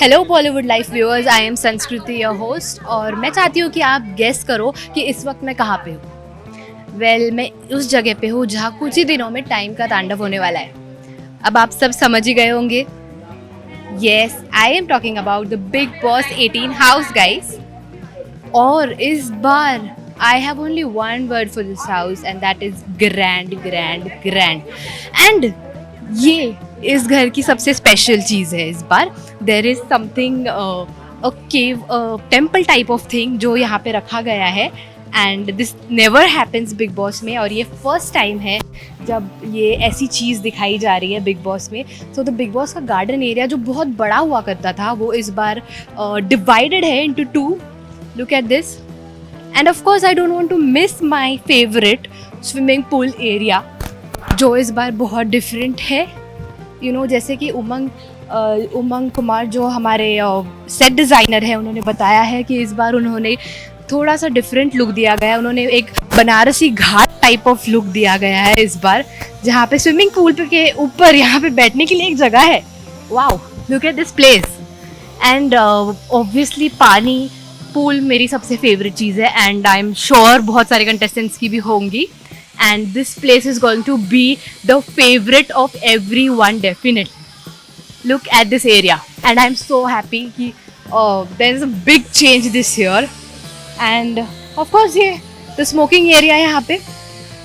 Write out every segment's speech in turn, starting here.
Hello Bollywood life viewers, I am संस्कृति your host और मैं चाहती हूँ कि आप गेस करो कि इस वक्त मैं कहाँ पे हूँ। मैं उस जगह पे हूँ जहाँ कुछ ही दिनों में टाइम का तांडव होने वाला है। अब आप सब समझ ही गए होंगे। Yes, I am talking about the Bigg Boss 18 house guys. और इस बार I have only one word for this house and that is grand grand grand. And ये इस घर की सबसे स्पेशल चीज़ है इस बार। There is something a cave temple type of thing जो यहाँ पे रखा गया है and this never happens Bigg Boss में, और ये फर्स्ट टाइम है जब ये ऐसी चीज़ दिखाई जा रही है बिग बॉस में। सो द बिग बॉस का गार्डन एरिया जो बहुत बड़ा हुआ करता था वो इस बार डिवाइडेड है into two. Look at this end of course I don't want to miss my favourite swimming pool area जो इस बार बहुत डिफरेंट है। जैसे कि उमंग कुमार जो हमारे सेट डिज़ाइनर है उन्होंने बताया है कि इस बार उन्होंने थोड़ा सा डिफरेंट लुक दिया गया है। उन्होंने एक बनारसी घाट टाइप ऑफ लुक दिया गया है इस बार, जहाँ पे स्विमिंग पूल के ऊपर यहाँ पे बैठने के लिए एक जगह है। Wow, look at this place. And obviously पानी पूल मेरी सबसे फेवरेट चीज़ है एंड आई एम श्योर बहुत सारे कंटेस्टेंट्स की भी होंगी। And this place is going to be the favorite of everyone definitely. Look at this area and I'm so happy कि there is a big change this year and of course ये the smoking area है यहाँ पे।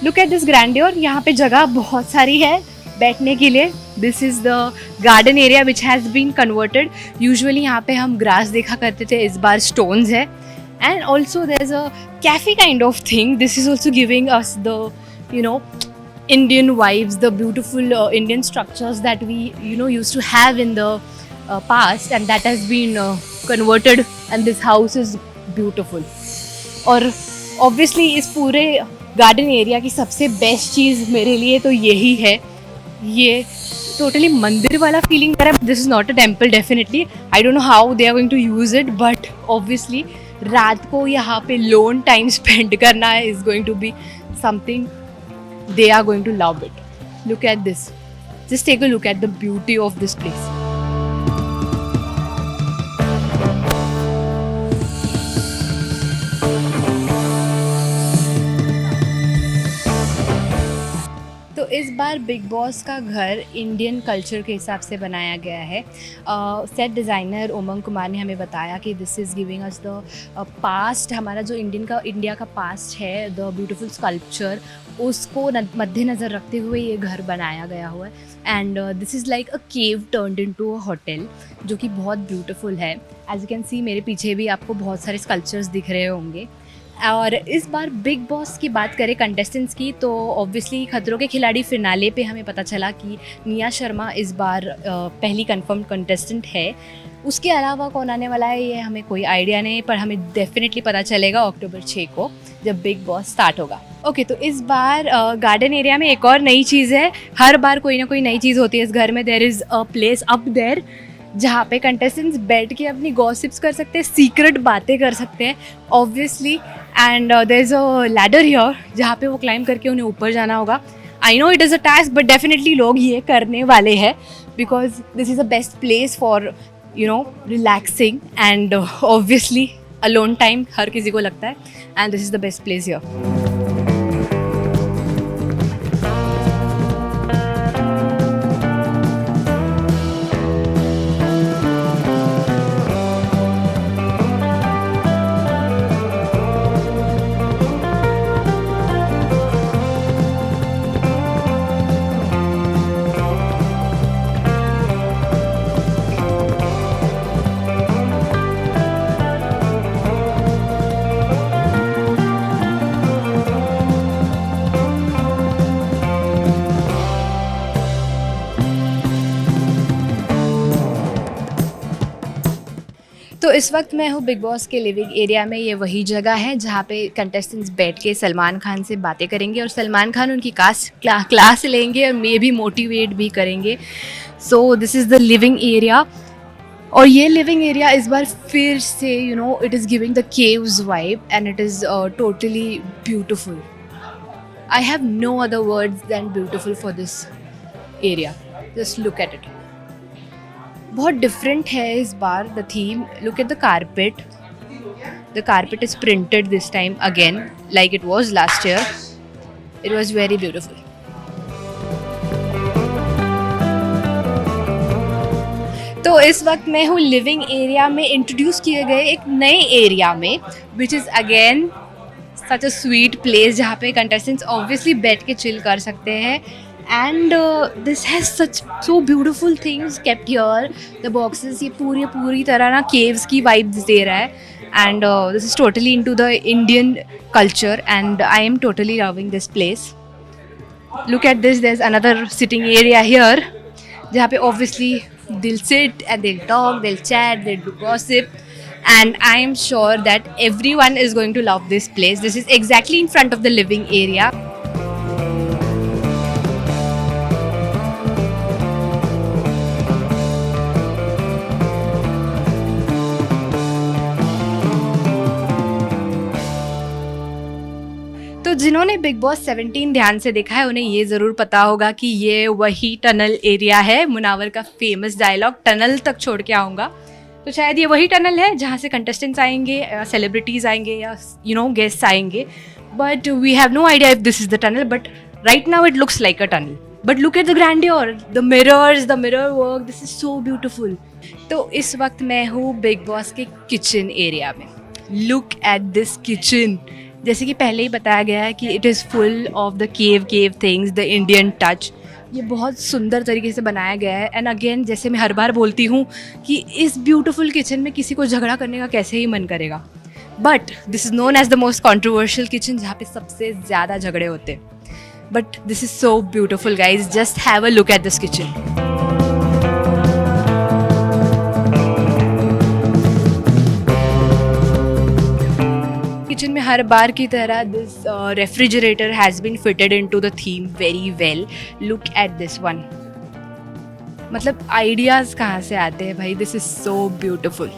Look at this grandeur, यहाँ पे जगह बहुत सारी है बैठने के लिए। This is the garden area which has been converted. Usually यहाँ पे हम grass देखा करते थे, इस बार stones है। And also there's a cafe kind of thing. This is also giving us the Indian vibes, the beautiful Indian structures that we used to have in the past, and that has been converted and this house is beautiful. और obviously इस पूरे garden area की सबसे best चीज़ मेरे लिए तो यही है, ये टोटली मंदिर वाला feeling. This is not a temple definitely, I don't know how they are going to use it, but obviously रात को यहाँ पे लोन टाइम स्पेंड करना is going to be something they are going to love it. Look at this. Just take a look at the beauty of this place. तो इस बार big Boss का घर Indian culture के हिसाब से बनाया गया है। सेट डिज़ाइनर उमंग कुमार ने हमें बताया कि this is giving us the past, हमारा जो इंडिया का पास्ट है, द ब्यूटीफुल स्कल्पचर, उसको मद्देनज़र रखते हुए ये घर बनाया गया हुआ है। And this is like a cave turned into a hotel जो कि बहुत ब्यूटीफुल है। एज यू कैन सी मेरे पीछे भी आपको बहुत सारे स्कल्पचर्स दिख रहे होंगे। और इस बार बिग बॉस की बात करें कंटेस्टेंट्स की तो ऑब्वियसली खतरों के खिलाड़ी फिनाले पे हमें पता चला कि निया शर्मा इस बार पहली कंफर्म कंटेस्टेंट है। उसके अलावा कौन आने वाला है ये हमें कोई आइडिया नहीं, पर हमें डेफिनेटली पता चलेगा अक्टूबर 6 को जब बिग बॉस स्टार्ट होगा। ओके, तो इस बार गार्डन एरिया में एक और नई चीज़ है। हर बार कोई ना कोई नई चीज़ होती है इस घर में। There is a place up there जहाँ पे कंटेस्टेंट्स बैठ के अपनी गॉसिप्स कर सकते हैं, सीक्रेट बातें कर सकते हैं obviously. And there is a ladder here जहाँ पे वो क्लाइंब करके उन्हें ऊपर जाना होगा। I know it is a task but definitely लोग ये करने वाले हैं because this is a best place for relaxing and obviously alone time हर किसी को लगता है and this is the best place here. तो इस वक्त मैं हूँ बिग बॉस के लिविंग एरिया में। ये वही जगह है जहाँ पे कंटेस्टेंट्स बैठ के सलमान खान से बातें करेंगे और सलमान खान उनकी क्लास लेंगे और मे भी मोटिवेट भी करेंगे। So this is the living area और ये लिविंग एरिया इस बार फिर से it is giving the caves vibe and it is totally beautiful. I have no other words than beautiful for this area. Just look at it. बहुत different है इस बार the theme. Look at the carpet. The carpet is printed this time again, like it was last year. It was very beautiful. तो इस वक्त मैं हूँ living area में इंट्रोड्यूस किए गए एक नए एरिया में, which is again such a sweet place जहाँ पे कंटेस्टेंट्स ऑब्वियसली बैठ के चिल कर सकते हैं. And this has such so beautiful things kept here. The boxes ये पूरी तरह ना केव्स की वाइब्स दे रहा है. And this is totally into the Indian culture, and I am totally loving this place. Look at this, there's another sitting area here जहाँ पे obviously they'll sit and they'll talk, they'll chat, they'll do gossip, and I am sure that everyone is going to love this place. This is exactly in front of the living area. तो जिन्होंने big boss 17 ध्यान से देखा है उन्हें ये ज़रूर पता होगा कि ये वही टनल एरिया है. मुनावर का फेमस डायलॉग, टनल तक छोड़ के आऊँगा. तो शायद ये वही टनल है जहाँ से कंटेस्टेंट्स आएंगे, सेलिब्रिटीज़ आएंगे या गेस्ट्स आएंगे. But we have no idea if this is the tunnel, but right now it looks like a tunnel. But look at the grandeur, the mirrors, the mirror work, this is so beautiful. तो इस वक्त मैं हूँ Bigg Boss के kitchen area में. Look at this kitchen. जैसे कि पहले ही बताया गया है कि it is full of the cave things, the Indian touch. ये बहुत सुंदर तरीके से बनाया गया है. एंड अगेन जैसे मैं हर बार बोलती हूँ कि इस ब्यूटीफुल किचन में किसी को झगड़ा करने का कैसे ही मन करेगा. But this is known as the most controversial kitchen, जहाँ पे सबसे ज़्यादा झगड़े होते हैं. But this is so beautiful guys, just have a look at this kitchen. Kitchen में हर बार की तरह this refrigerator has been fitted into the theme very well. Look at this one. मतलब आइडियाज़ कहाँ से आते हैं भाई. This is so beautiful.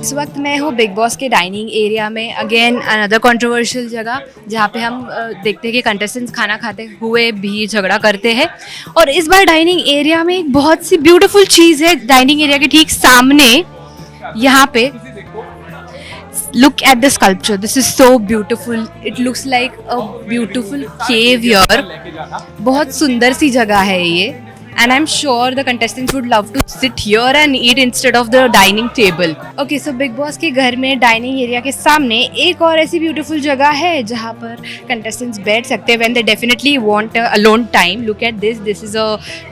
इस वक्त मैं हूँ बिग बॉस के डाइनिंग एरिया में. अगेन अनदर कंट्रोवर्शियल जगह जहाँ पे हम देखते हैं कि कंटेस्टेंट्स खाना खाते हुए भी झगड़ा करते हैं. और इस बार डाइनिंग एरिया में एक बहुत सी ब्यूटीफुल चीज़ है. डाइनिंग एरिया के ठीक सामने यहाँ पे look at the sculpture. This is so beautiful. It looks like a beautiful cave here. बहुत सुंदर सी जगह है ये. And I'm sure the contestants would love to sit here and eat instead of the dining table. Okay, so Big Boss के घर में dining area के सामने एक और ऐसी ब्यूटीफुल जगह है जहाँ पर contestants बैठ सकते हैं when they definitely want alone time. Look at this. This is a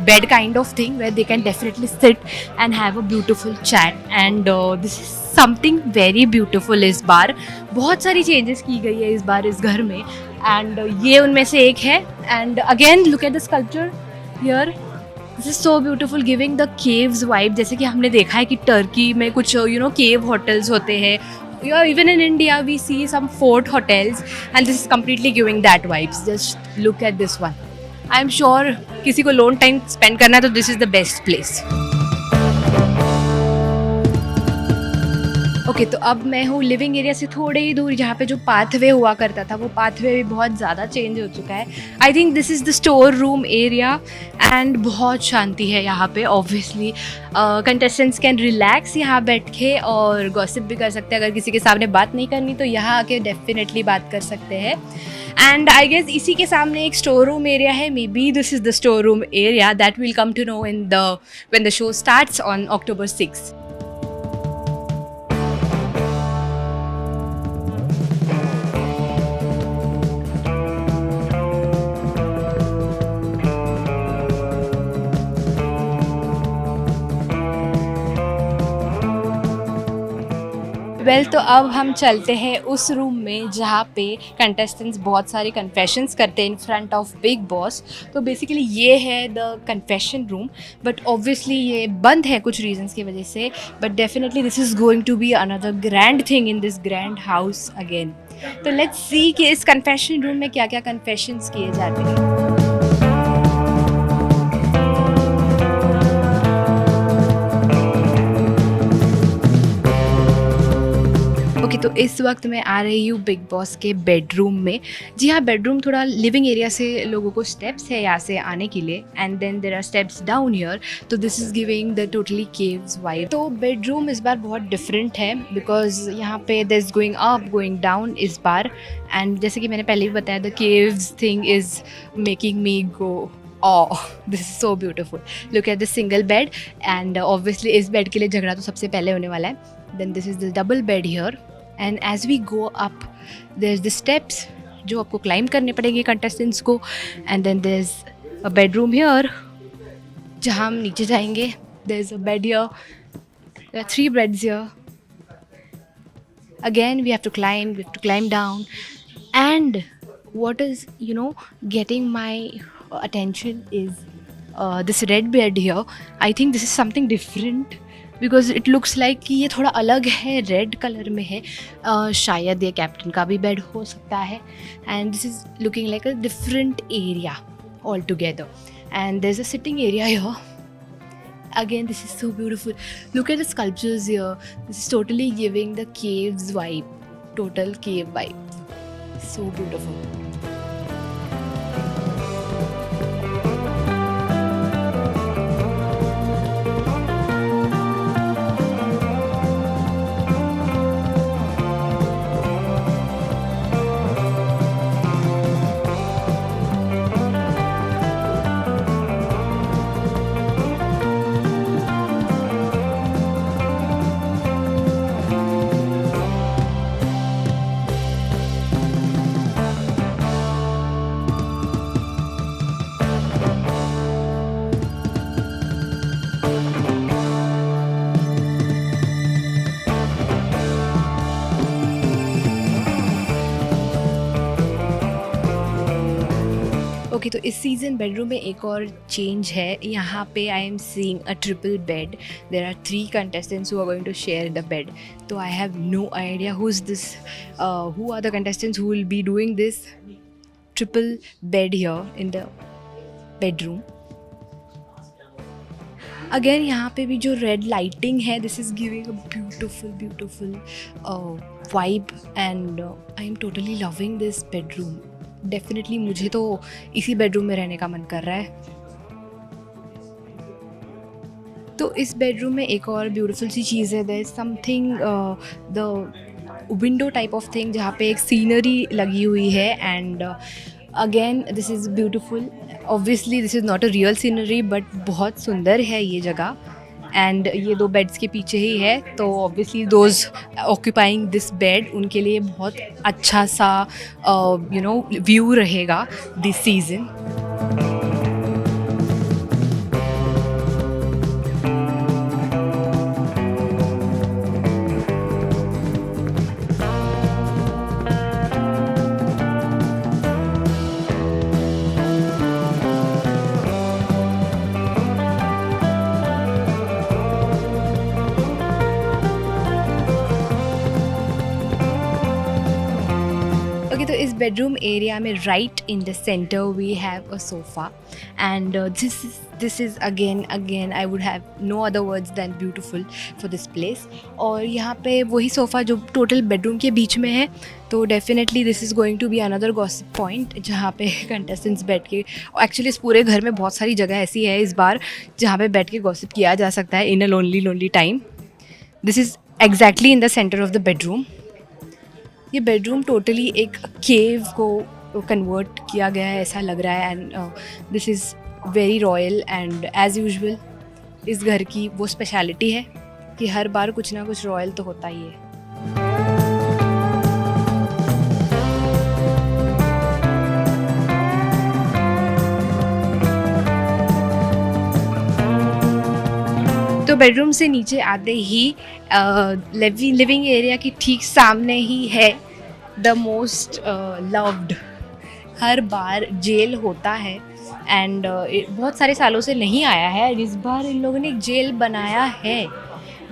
bed kind of thing where they can definitely sit and have a beautiful chat. And this is something very beautiful इस बार. बहुत सारी changes की गई है इस बार इस घर में. And ये उनमें से एक है. And again, look at the sculpture here. This is so beautiful, giving the caves vibe. जैसे कि हमने देखा है कि टर्की में कुछ केव होटल्स होते हैं. Even in India we see some fort hotels and this is completely giving that vibes. Just look at this one. I am sure किसी को लोन टाइम स्पेंड करना है तो this is the best place. Okay, तो अब मैं हूँ living area से थोड़े ही दूर जहाँ पे जो पाथवे हुआ करता था वो पाथवे भी बहुत ज़्यादा चेंज हो चुका है. आई think this is the store room area and बहुत शांति है यहाँ पे. ऑब्वियसली कंटेस्टेंट्स कैन रिलैक्स यहाँ बैठ के और गॉसिप भी कर सकते हैं. अगर किसी के सामने बात नहीं करनी तो यहाँ आके डेफिनेटली बात कर सकते हैं. एंड आई गेस इसी के सामने एक स्टोर रूम एरिया है. Maybe this is the store room area that will come to know when the show starts on October 6th. Well तो अब हम चलते हैं उस रूम में जहाँ पे कंटेस्टेंट्स बहुत सारे कन्फेशंस करते हैं in front of Bigg Boss. तो बेसिकली ये है the confession room, but obviously ये बंद है कुछ रीजंस की वजह से. But definitely this is going to be another grand thing in this grand house again. तो लेट्स सी कि इस कन्फेशन रूम में क्या क्या कन्फेशंस किए जाते हैं. ओके तो इस वक्त मैं आ रही हूँ बिग बॉस के बेडरूम में. जी हाँ, बेडरूम थोड़ा लिविंग एरिया से लोगों को स्टेप्स है यहाँ से आने के लिए, and then there are steps down here. तो this is giving the totally caves vibe. तो बेडरूम इस बार बहुत डिफरेंट है बिकॉज यहाँ पे there is going up going down इस बार. एंड जैसे कि मैंने पहले भी बताया, the caves thing is making me go oh, this is so beautiful. Look at this single bed, and obviously इस बेड के लिए झगड़ा तो सबसे पहले होने वाला है. Then this is the double bed here, and as we go up there's the steps जो आपको climb करने पड़ेंगे contestants को, and then there's a bedroom here जहाँ हम नीचे जाएंगे. There's a bed here, there are 3 beds here. Again we have to climb down, and what is getting my attention is this red bed here. I think this is something different because it looks like कि ये थोड़ा अलग है, red colour में है. शायद ये captain का भी बेड हो सकता है. and this is looking like a different area altogether, and there's a sitting area here. Again, this is so beautiful. Look at the sculptures here. This is totally giving the caves vibe, total cave vibe. So beautiful. Okay तो इस season bedroom में एक और change है. यहाँ पे I am seeing a triple bed. There are 3 contestants who are going to share the bed. तो I have no idea who are the contestants who will be doing this triple bed here in the bedroom. Again यहाँ पे भी जो red lighting है, this is giving a beautiful vibe, and I am totally loving this bedroom. Definitely मुझे तो इसी bedroom में रहने का मन कर रहा है. तो इस बेडरूम में एक और ब्यूटीफुल सी चीज़ है. There is something the window type of thing जहाँ पे एक सीनरी लगी हुई है, and again this is beautiful. Obviously this is not a real scenery, but बहुत सुंदर है ये जगह. एंड ये 2 बेड्स के पीछे ही है, तो obviously those occupying this bed उनके लिए बहुत अच्छा सा व्यू रहेगा दिस सीज़न. ओके तो इस बेडरूम एरिया में right in the centre we have a sofa, and this is again I would have no other words than beautiful for this place. और यहाँ पे वही सोफ़ा जो टोटल बेडरूम के बीच में है. तो definitely this is going to be another gossip point जहाँ पे कंटेस्टेंट्स बैठ के, एक्चुअली इस पूरे घर में बहुत सारी जगह ऐसी है इस बार जहाँ पे बैठ के गॉसिप किया जा सकता है in a lonely time. This is exactly in the center of the bedroom. ये बेडरूम टोटली एक केव को कन्वर्ट किया गया है ऐसा लग रहा है, and this is very royal. And as usual इस घर की वो स्पेशलिटी है कि हर बार कुछ ना कुछ रॉयल तो होता ही है. तो बेडरूम से नीचे आते ही लिविंग एरिया के ठीक सामने ही है द मोस्ट लव्ड, हर बार जेल होता है एंड बहुत सारे सालों से नहीं आया है, इस बार इन लोगों ने एक जेल बनाया है।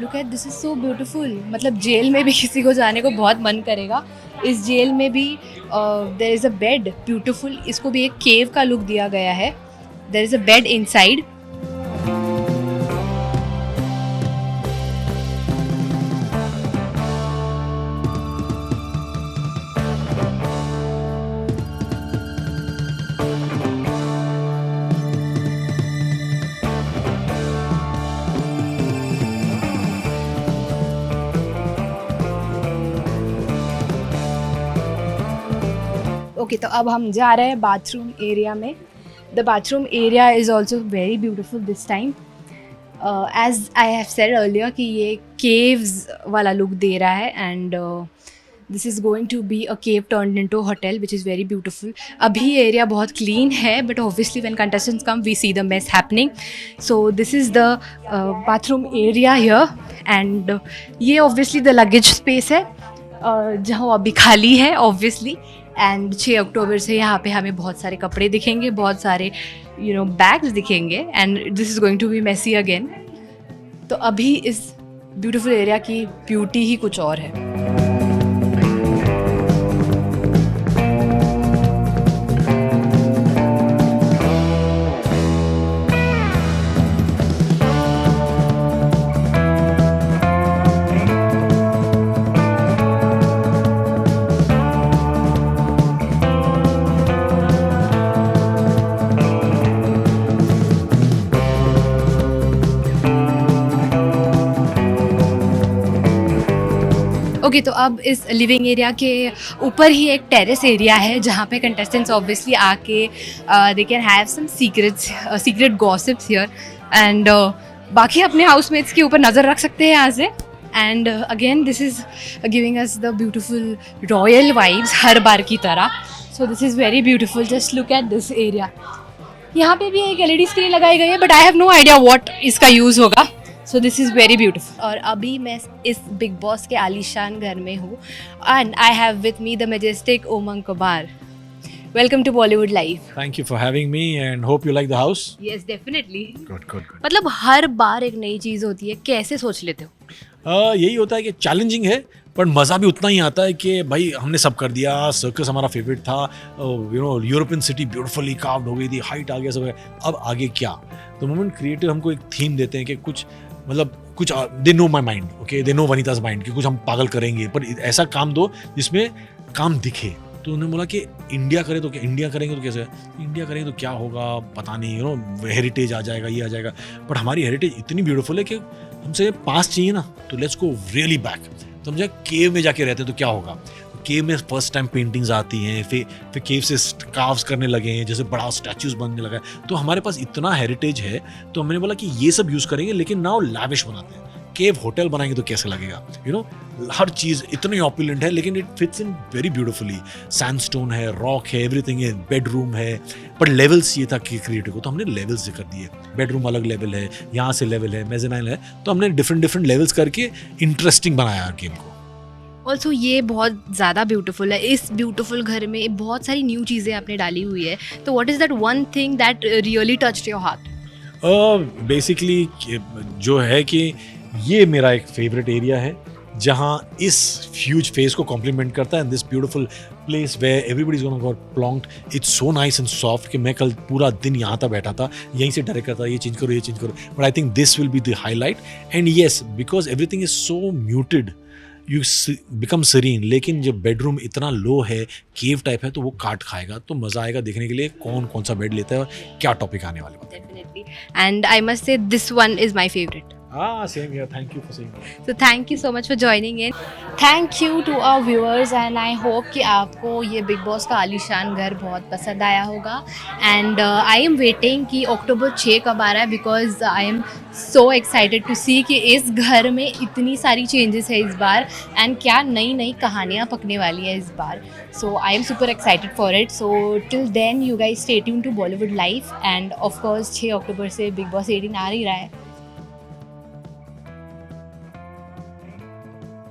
Look at this is so beautiful. मतलब जेल में भी किसी को जाने को बहुत मन करेगा। इस जेल में भी there is a bed, beautiful. इसको भी एक केव का लुक दिया गया है। There is a bed inside. Okay, तो अब हम जा रहे हैं बाथरूम एरिया में। The bathroom area is also very beautiful this time. As I have said earlier कि ये केव्स वाला लुक दे रहा है and this is going to be a cave turned into hotel which is very beautiful. अभी area बहुत clean है but obviously when contestants come we see the mess happening. So this is the bathroom area here and ये obviously the luggage space है जहाँ अभी खाली है obviously. And 6 अक्टूबर से यहाँ पे हमें बहुत सारे कपड़े दिखेंगे, बहुत सारे बैग्स दिखेंगे and this is going to be messy again. तो अभी इस ब्यूटीफुल एरिया की ब्यूटी ही कुछ और है। ओके, तो अब इस लिविंग एरिया के ऊपर ही एक टेरेस एरिया है जहाँ पे कंटेस्टेंट्स ऑब्वियसली आके they can have some secret gossips here and बाकी अपने हाउसमेट्स के ऊपर नज़र रख सकते हैं यहाँ से। And again this is giving us the beautiful royal vibes हर बार की तरह। So this is very beautiful. Just look at this area. यहाँ पे भी एक LED स्क्रीन लगाई गई है but I have no idea what इसका यूज़ होगा। So this is very beautiful. और अभी मैं इस बिग बॉस के आलीशान घर में हूँ and I have with me the majestic Umang Kumar. Welcome to Bollywood live. Thank you for having me and hope you like the house. Yes definitely. Good. मतलब हर बार एक नई चीज़ होती है, कैसे सोच लेते हो? यही होता है कि चैलेंजिंग है पर मज़ा भी उतना ही आता है कि भाई हमने सब कर दिया। सर्कस हमारा फेवरेट था, यूरोपियन सिटी ब्यूटीफुली कार्व्ड हो गई थी, हाइट आ गया सब है, अब आगे क्या? तो मोमेंट क्रिएटिव हमको एक थीम देते हैं कि कुछ they know my mind, okay, they know Vanita's mind कि कुछ हम पागल करेंगे पर ऐसा काम दो जिसमें काम दिखे। तो उन्होंने बोला कि इंडिया करे तो क्या, इंडिया करेंगे तो कैसे, इंडिया करेंगे तो क्या होगा पता नहीं, हेरिटेज आ जाएगा, ये आ जाएगा। बट हमारी हेरिटेज इतनी ब्यूटीफुल है कि हमसे पास चाहिए ना, तो लेट्स गो रियली बैक। तो हम जब केव में जाके रहते तो क्या होगा? केव में फर्स्ट टाइम पेंटिंग्स आती हैं, फिर केव से कार्व्स करने लगे हैं, जैसे बड़ा स्टैचूज बनने लगा है। तो हमारे पास इतना हेरिटेज है तो हमने बोला कि ये सब यूज़ करेंगे लेकिन नाउ लैविश बनाते हैं। केव होटल बनाएंगे तो कैसे लगेगा? हर चीज़ इतनी ऑपुलेंट है लेकिन it fits in very beautifully. Sandstone है, रॉक है, एवरीथिंग है, बेडरूम है, पर लेवल्स ये था कि क्रिएटिव को, तो हमने लेवल्स से कर दिए। बेडरूम अलग लेवल है, यहाँ से लेवल है, मेज़ेनाइन है, तो हमने डिफरेंट लेवल्स करके इंटरेस्टिंग बनाया गेम को। ऑल्सो ये बहुत ज़्यादा ब्यूटीफुल है। इस ब्यूटीफुल घर में बहुत सारी न्यू चीज़ें आपने डाली हुई है, तो what is that one thing that really touched your heart? Basically जो है कि ये मेरा एक फेवरेट एरिया है जहाँ इस ह्यूज फेस को कॉम्प्लीमेंट करता है। And this beautiful place where everybody is gonna got plonked, it's so nice and soft कि मैं कल पूरा दिन यहाँ तक बैठा था, यहीं से डायरेक्ट करता ये चेंज करो। But I think this will be the highlight. And yes, because everything is so muted, you become serene. लेकिन जब बेडरूम इतना लो है, केव टाइप है, तो वो काट खाएगा। तो मज़ा आएगा देखने के लिए कौन सा बेड लेता है और क्या टॉपिक आने वाले हैं। Definitely, and I must say this one is my favourite. Same here. Thank you for saying that. So thank you so much for joining in. Thank you to our viewers and I hope कि आपको ये big Boss का आलीशान घर बहुत पसंद आया होगा। And I am waiting कि अक्टूबर 6 कब आ रहा है, because I am so excited to see कि इस घर में इतनी सारी changes है इस बार and क्या नई कहानियाँ पकने वाली है इस बार। So I am super excited for it. So till then you guys stay tuned to Bollywood Life and of course 6 अक्टूबर से बिग बॉस 18 आ ही रहा है।